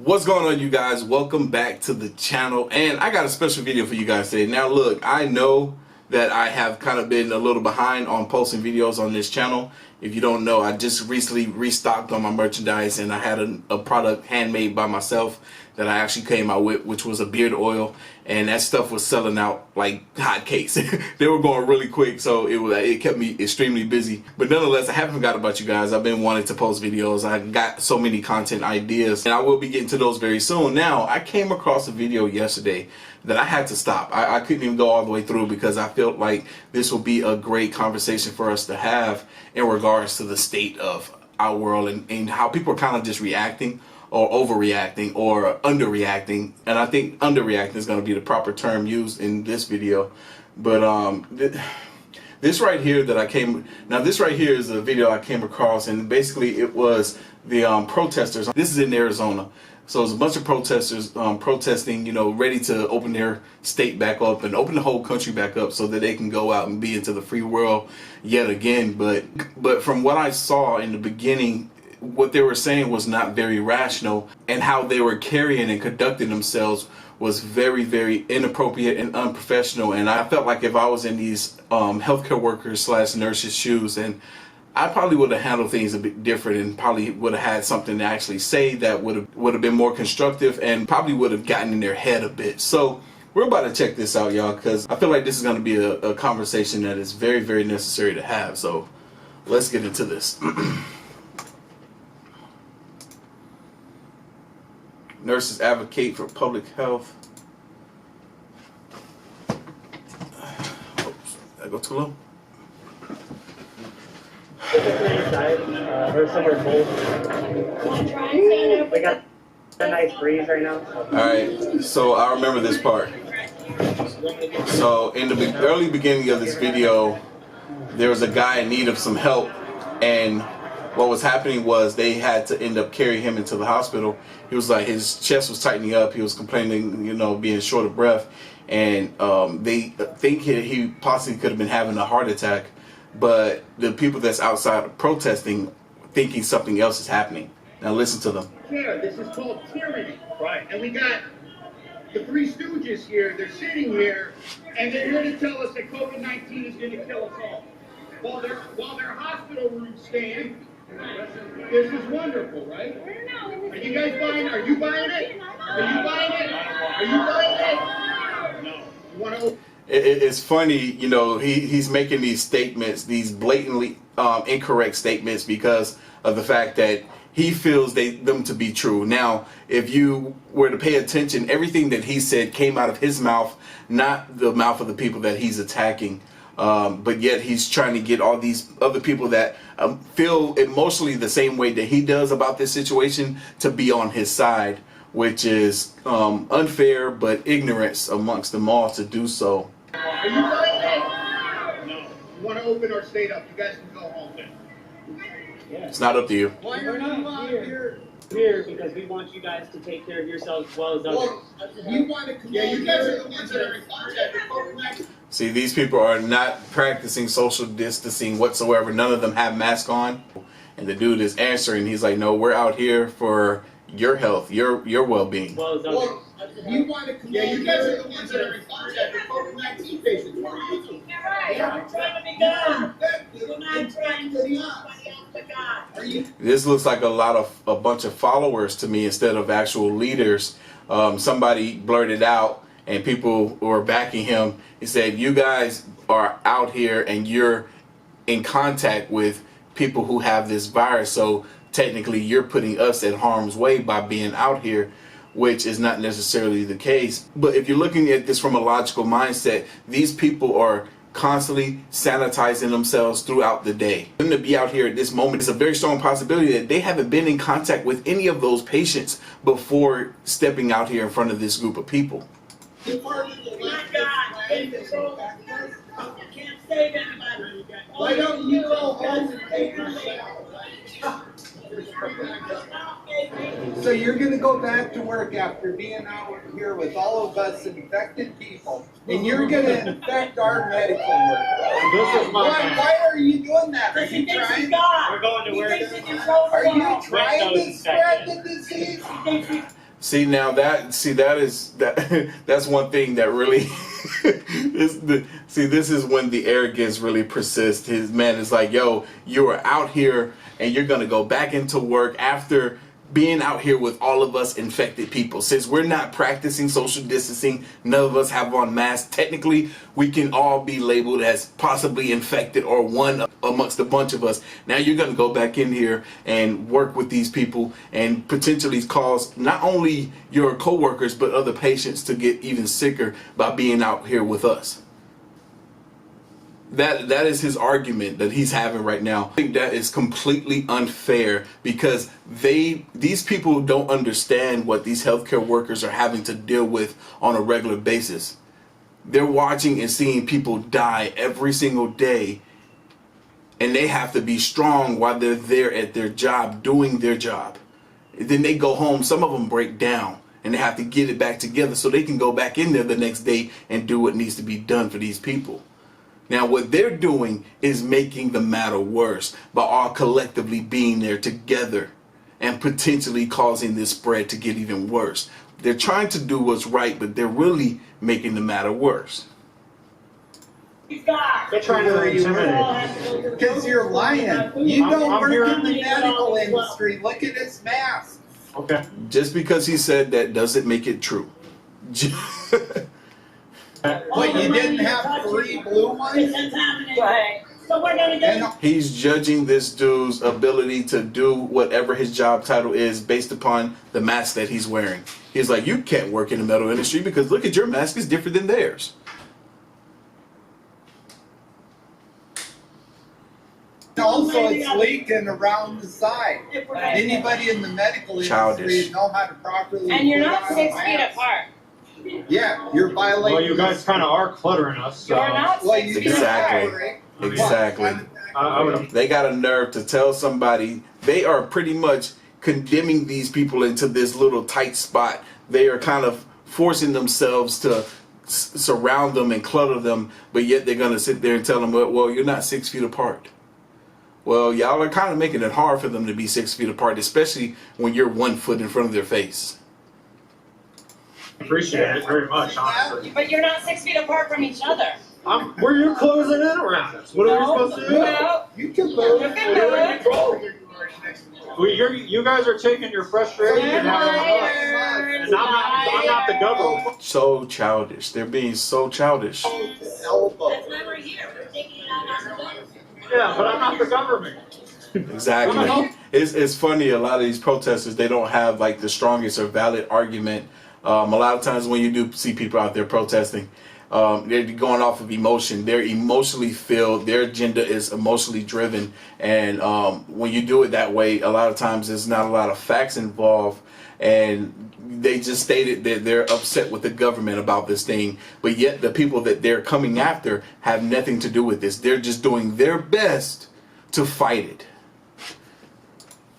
What's going on, you guys? Welcome back to the channel, and I got a special video for you guys today. Now look, I know that I have kind of been a little behind on posting videos on this channel. If you don't know, I just recently restocked on my merchandise, and I had a product handmade by myself that I actually came out with, which was a beard oil, and that stuff was selling out like hotcakes. They were going really quick, so it kept me extremely busy. But nonetheless, I haven't forgot about you guys. I've been wanting to post videos. I got so many content ideas, and I will be getting to those very soon. Now, I came across a video yesterday that I had to stop. I couldn't even go all the way through because I felt like this will be a great conversation for us to have in regards to the state of our world and how people are kind of just reacting or overreacting or underreacting. And I think underreacting is going to be the proper term used in this video. But this right here this right here is a video I came across, and basically it was the protesters. This is in Arizona. So it's a bunch of protesters protesting, you know, ready to open their state back up and open the whole country back up so that they can go out and be into the free world yet again. But from what I saw in the beginning, what they were saying was not very rational, and how they were carrying and conducting themselves was very, very inappropriate and unprofessional. And I felt like if I was in these healthcare workers / nurses' shoes, and I probably would have handled things a bit different, and probably would have had something to actually say that would have been more constructive, and probably would have gotten in their head a bit. So we're about to check this out, y'all, because I feel like this is going to be a conversation that is very, very necessary to have. So let's get into this. Nurses advocate for public health. Oops, did I go too low? Or somewhere cold. We got a nice breeze right now. Alright, so I remember this part. So in the early beginning of this video, there was a guy in need of some help, and what was happening was they had to end up carrying him into the hospital. He was like, his chest was tightening up, he was complaining, you know, being short of breath, and they think he possibly could have been having a heart attack. But the people that's outside protesting thinking something else is happening. Now listen to them. Yeah, this is called tyranny. Right. And we got the Three Stooges here. They're sitting here, and they're here to tell us that COVID-19 is going to kill us all. While their hospital rooms stand, this is wonderful, right? Are you guys buying it? Are you buying it? Are you buying it? Are you buying it? No. You want to... It's funny, you know, he's making these statements, these blatantly incorrect statements, because of the fact that he feels them to be true. Now, if you were to pay attention, everything that he said came out of his mouth, not the mouth of the people that he's attacking. But yet he's trying to get all these other people that feel emotionally the same way that he does about this situation to be on his side, which is unfair, but ignorance amongst them all to do so. Are you buying it? No. You want to open our state up? You guys can go home then. Yeah. It's not up to you. Why are you out here? Here because we want you guys to take care of yourselves as well as others. Well, you want to come you guys are the ones that are in contact with COVID-19. See, these people are not practicing social distancing whatsoever. None of them have masks on. And the dude is answering. He's like, no, we're out here for your health, your well-being. Well, you want to come you guys are the ones that are in contact with COVID-19 patients. What are you doing? I'm trying to be God. You're not trying to be somebody else to God. This looks like a bunch of followers to me instead of actual leaders. Somebody blurted out, and people were backing him. He said, you guys are out here and you're in contact with people who have this virus, so technically you're putting us at harm's way by being out here, which is not necessarily the case. But if you're looking at this from a logical mindset, these people are constantly sanitizing themselves throughout the day. For them to be out here at this moment, it's a very strong possibility that they haven't been in contact with any of those patients before stepping out here in front of this group of people. My God, you can't save anybody. Why don't you go home and take your So you're going to go back to work after being out here with all of us infected people, and you're going to infect our medical work. Why are you doing that? Are you trying? We're going to work. Are you trying to spread the disease? See now that's one thing that really this is when the arrogance really persists. His man is like, yo, you are out here and you're gonna go back into work after being out here with all of us infected people. Since we're not practicing social distancing, none of us have on masks. Technically, we can all be labeled as possibly infected or one amongst a bunch of us. Now you're going to go back in here and work with these people and potentially cause not only your coworkers but other patients to get even sicker by being out here with us. That is his argument that he's having right now. I think that is completely unfair because these people don't understand what these healthcare workers are having to deal with on a regular basis. They're watching and seeing people die every single day, and they have to be strong while they're there at their job doing their job. Then they go home, some of them break down and they have to get it back together so they can go back in there the next day and do what needs to be done for these people. Now what they're doing is making the matter worse by all collectively being there together and potentially causing this spread to get even worse. They're trying to do what's right, but they're really making the matter worse. They're trying to intimidate. Because you're lying. You don't I'm work here. in the medical industry. Look at his mask. Okay. Just because he said that doesn't make it true. What, you didn't have 3 blue ones? Right. So we're gonna get. He's judging this dude's ability to do whatever his job title is based upon the mask that he's wearing. He's like, you can't work in the metal industry because look at your mask, is different than theirs. Also, it's leaking around the side. Anybody in the medical industry Childish. know how to properly. And you're put not on a 6 feet mask. apart. Yeah, you're violating. Well, you guys kind of are cluttering us. So. You're not Well, 6 you feet Exactly. apart. Exactly. I would. They got a nerve to tell somebody. They are pretty much condemning these people into this little tight spot. They are kind of forcing themselves to surround them and clutter them, but yet they're going to sit there and tell them, well, you're not 6 feet apart. Well, y'all are kind of making it hard for them to be 6 feet apart, especially when you're 1 foot in front of their face. Appreciate it very much, honestly. But you're not 6 feet apart from each other. Where you're closing in around us. What are we supposed to do? No. You can move. You can move. You guys are taking your frustration out on us. And I'm not the government. So childish. They're being so childish. That's why we're here. We're taking it out on the government. Yeah, but I'm not the government. Exactly. It's funny, a lot of these protesters, they don't have like the strongest or valid argument. A lot of times when you do see people out there protesting, they're going off of emotion. They're emotionally filled. Their agenda is emotionally driven. And when you do it that way, a lot of times there's not a lot of facts involved. And they just stated that they're upset with the government about this thing. But yet the people that they're coming after have nothing to do with this. They're just doing their best to fight it.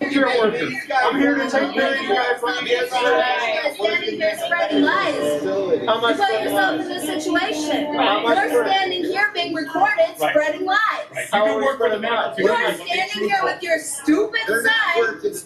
You're working. I'm here to take care of you guys when you get You're standing here spreading lies. How much You put yourself in this situation. You're standing here being recorded, spreading lies. You can work for the man. You are standing here with your stupid sign.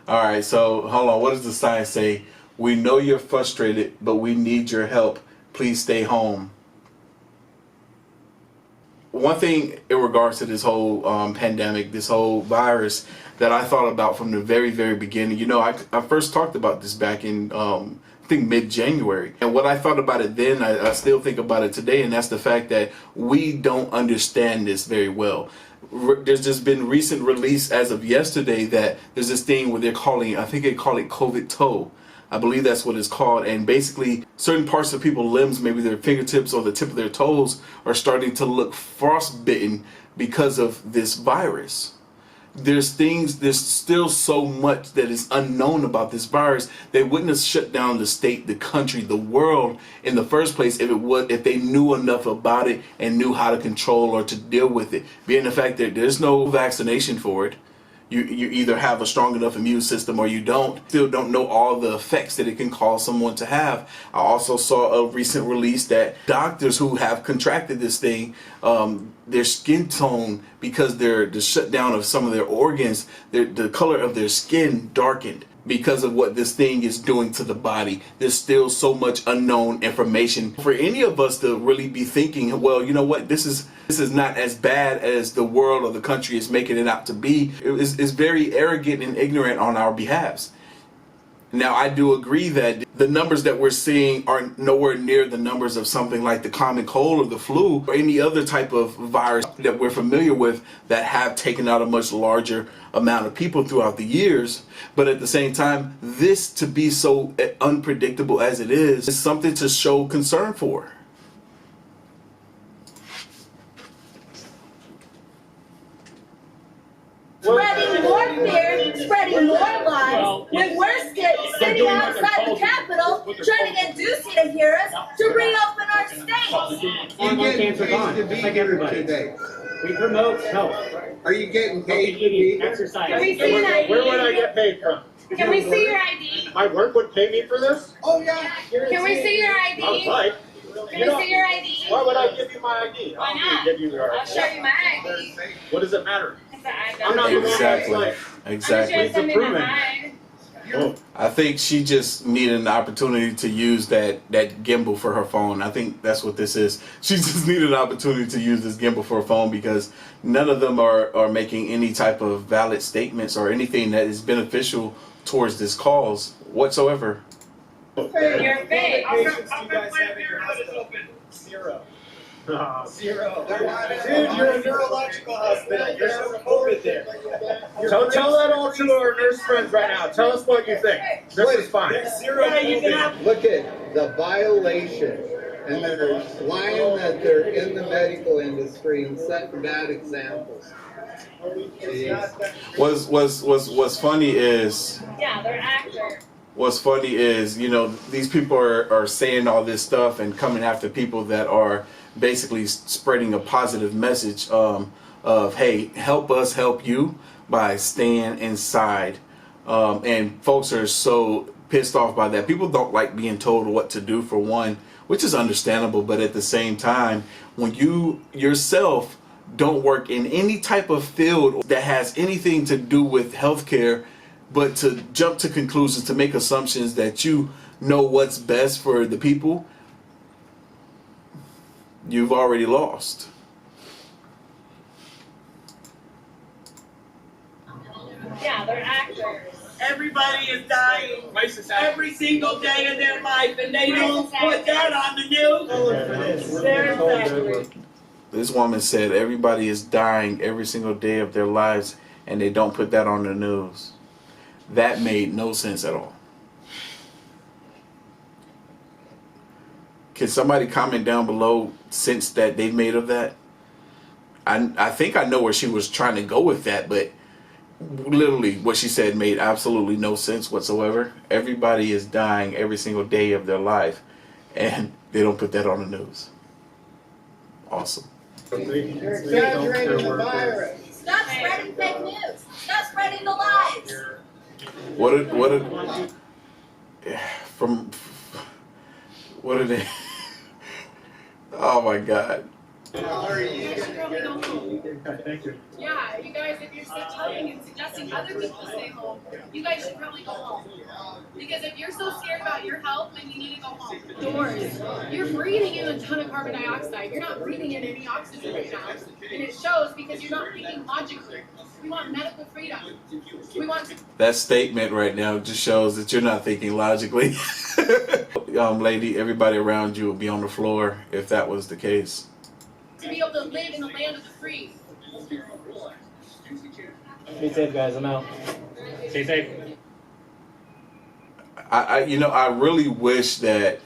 All right, so hold on. What does the sign say? We know you're frustrated, but we need your help. Please stay home. One thing in regards to this whole pandemic, this whole virus that I thought about from the very, very beginning, you know, I first talked about this back in, I think mid-January. And what I thought about it then, I still think about it today, and that's the fact that we don't understand this very well. There's just been recent release as of yesterday that there's this thing where they're calling, I think they call it COVID toe. I believe that's what it's called. And basically certain parts of people's limbs, maybe their fingertips or the tip of their toes, are starting to look frostbitten because of this virus. There's still so much that is unknown about this virus. They wouldn't have shut down the state, the country, the world in the first place if they knew enough about it and knew how to control or to deal with it. Being the fact that there's no vaccination for it. You either have a strong enough immune system or you don't. Still don't know all the effects that it can cause someone to have. I also saw a recent release that doctors who have contracted this thing, their skin tone, because the shutdown of some of their organs, the color of their skin darkened. because of what this thing is doing to the body. There's still so much unknown information for any of us to really be thinking, well, you know what, this is not as bad as the world or the country is making it out to be. It's very arrogant and ignorant on our behalves. Now, I do agree that the numbers that we're seeing are nowhere near the numbers of something like the common cold or the flu or any other type of virus that we're familiar with that have taken out a much larger amount of people throughout the years. But at the same time, this to be so unpredictable as it is something to show concern for. Spreading more fear, spreading more lies, when we're sitting outside the Capitol trying to get Ducey to hear us to reopen our state. You're getting paid to be here today. We promote health. Are you getting paid to be eating, here? exercise. Can we see an ID? Where would I get paid from? Can we see your ID? My work would pay me for this? Oh, yeah. Can we see your I would ID? like. Can we see your ID? Why would I give you my ID? Why I don't not? need to give you your I'll ID. show you my ID. What does it matter? I'm not the one that's Exactly. like, I'm just gonna Exactly. send me approving. mine. oh, I think she just needed an opportunity to use that gimbal for her phone. I think that's what this is. She just needed an opportunity to use this gimbal for her phone because none of them are making any type of valid statements or anything that is beneficial towards this cause whatsoever. You're fake. How come Planned Parenthood is open? Zero. They're not Dude, you're a neurological hospital. There's no COVID there. Tell that all to our nurse friends right now. Tell us what you think. This is fine. There's zero COVID. Look at the violation, and they're lying that they're in the medical industry and setting bad examples. What's funny is Yeah, they're actors. what's funny is, you know, these people are saying all this stuff and coming after people that are basically spreading a positive message of, hey, help us help you by staying inside. And folks are so pissed off by that. People don't like being told what to do, for one, which is understandable. But at the same time, when you yourself don't work in any type of field that has anything to do with healthcare, but to jump to conclusions, to make assumptions that you know what's best for the people, you've already lost. Yeah, they're actors. Everybody is dying every single day of their life, and they don't put that on the news. They're exactly. This woman said everybody is dying every single day of their lives and they don't put that on the news. That made no sense at all. Can somebody comment down below sense that they've made of that? I think I know where she was trying to go with that, but literally what she said made absolutely no sense whatsoever. Everybody is dying every single day of their life and they don't put that on the news. Awesome. You're exaggerating the virus. Stop spreading fake news. Stop spreading the lies. What are they? Oh my God. How are you? Thank you. Yeah, you guys, if you're still telling and suggesting other people stay home, you guys should probably go home. Because if you're so scared about your health, then you need to go home. Doors. You're breathing in a ton of carbon dioxide. You're not breathing in any oxygen right now. And it shows because you're not thinking logically. We want medical freedom. We want to. That statement right now just shows that you're not thinking logically. Lady, everybody around you would be on the floor if that was the case. To be able to live in the land of the free. Be safe, guys. I'm out. Stay safe. I really wish that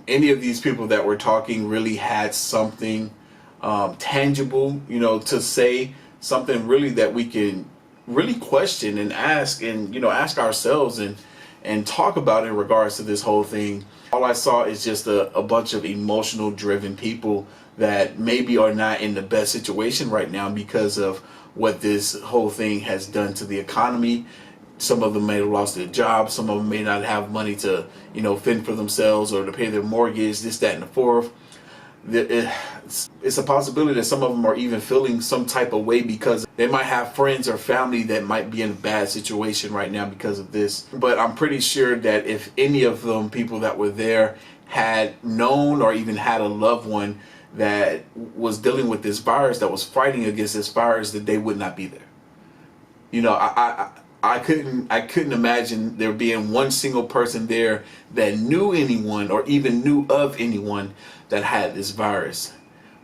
any of these people that were talking really had something tangible, you know, to say, something really that we can really question and ask, and ask ourselves and talk about in regards to this whole thing. All I saw is just a bunch of emotional driven people that maybe are not in the best situation right now because of what this whole thing has done to the economy. Some of them may have lost their jobs. Some of them may not have money to, fend for themselves or to pay their mortgage, this, that, and the fourth. it's a possibility that some of them are even feeling some type of way because they might have friends or family that might be in a bad situation right now because of this. But I'm pretty sure that if any of them people that were there had known or even had a loved one that was dealing with this virus, that was fighting against this virus, that they would not be there. You know, I couldn't imagine there being one single person there that knew anyone or even knew of anyone that had this virus.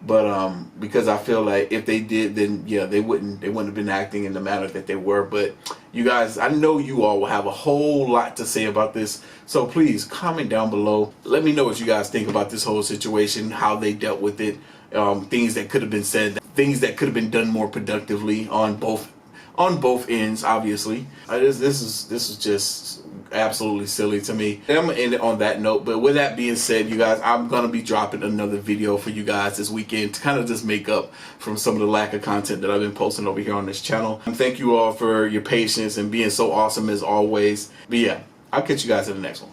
But because I feel like if they did, then yeah, they wouldn't have been acting in the manner that they were. But you guys, I know you all will have a whole lot to say about this, so please comment down below. Let me know what you guys think about this whole situation, how they dealt with it, things that could have been said, things that could have been done more productively on both ends. Obviously, this is just absolutely silly to me. And I'm gonna end it on that note. But with that being said, you guys, I'm gonna be dropping another video for you guys this weekend to kind of just make up from some of the lack of content that I've been posting over here on this channel. And thank you all for your patience and being so awesome as always. But yeah, I'll catch you guys in the next one.